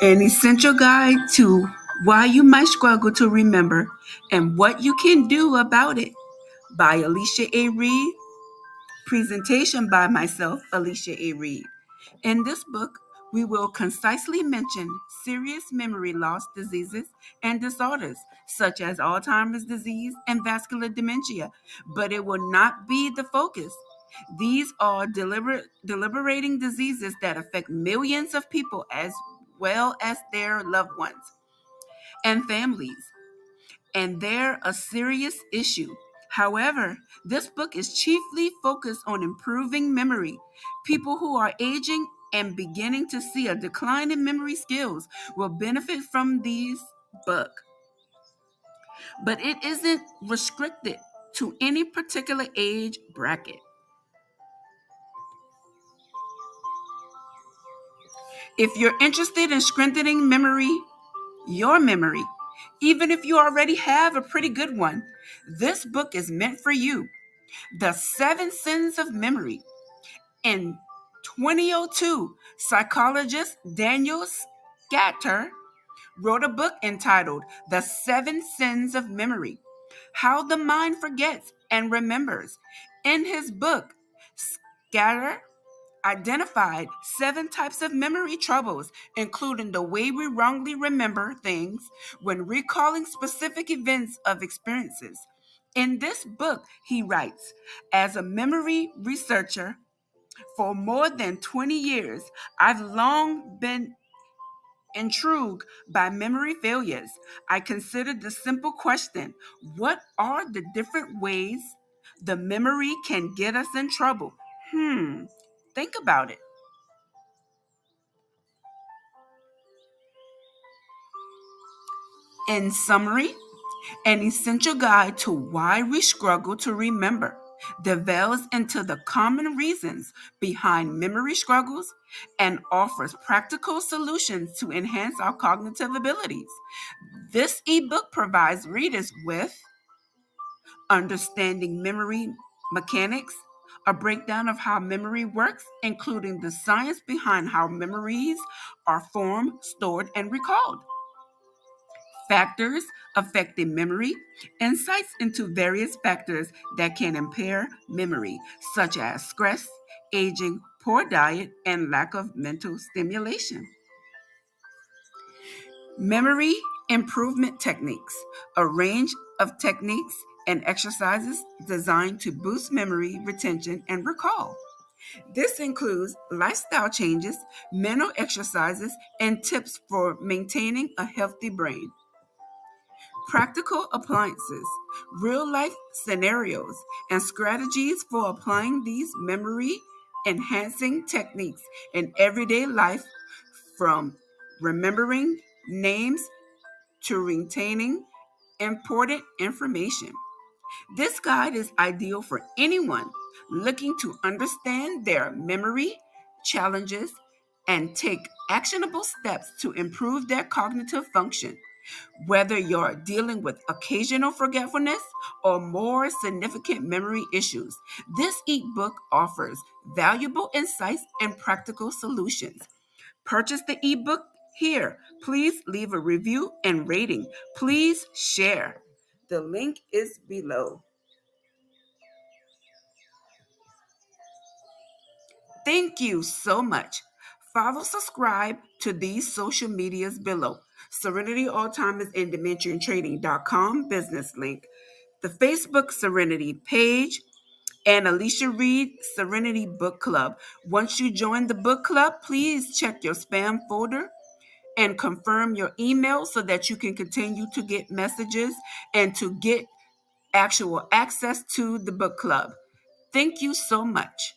An essential guide to why you might struggle to remember and what you can do about it by Alicia A. Reed. Presentation by myself, Alicia A. Reed. In this book, we will concisely mention serious memory loss diseases and disorders such as Alzheimer's disease and vascular dementia, but it will not be the focus. These are deliberating diseases that affect millions of people as well as their loved ones and families, and they're a serious issue. However, this book is chiefly focused on improving memory. People who are aging and beginning to see a decline in memory skills will benefit from these book. But it isn't restricted to any particular age bracket. If you're interested in strengthening your memory, even if you already have a pretty good one, this book is meant for you. The Seven Sins of Memory. In 2002, psychologist Daniel Scatter wrote a book entitled The Seven Sins of Memory: How the Mind Forgets and Remembers. In his book, Scatter identified 7 types of memory troubles, including the way we wrongly remember things when recalling specific events of experiences. In this book, he writes, as a memory researcher for more than 20 years, I've long been intrigued by memory failures. I considered the simple question, what are the different ways the memory can get us in trouble? Think about it. In summary, an essential guide to why we struggle to remember delves into the common reasons behind memory struggles and offers practical solutions to enhance our cognitive abilities. This ebook provides readers with understanding memory mechanics, a breakdown of how memory works, including the science behind how memories are formed, stored, and recalled, factors affecting memory, insights into various factors that can impair memory, such as stress, aging, poor diet, and lack of mental stimulation. Memory improvement techniques, a range of techniques and exercises designed to boost memory retention and recall. This includes lifestyle changes, mental exercises, and tips for maintaining a healthy brain. Practical appliances, real life scenarios, and strategies for applying these memory enhancing techniques in everyday life, from remembering names to retaining important information. This guide is ideal for anyone looking to understand their memory challenges and take actionable steps to improve their cognitive function. Whether you're dealing with occasional forgetfulness or more significant memory issues, this ebook offers valuable insights and practical solutions. Purchase the ebook here. Please leave a review and rating. Please share. The link is below. Thank you so much. Follow, subscribe to these social medias below. Serenity Alzheimer's and Dementia and Trading.com business link, the Facebook Serenity page, and Alicia Reed Serenity Book Club. Once you join the book club, please check your spam folder and confirm your email so that you can continue to get messages and to get actual access to the book club. Thank you so much.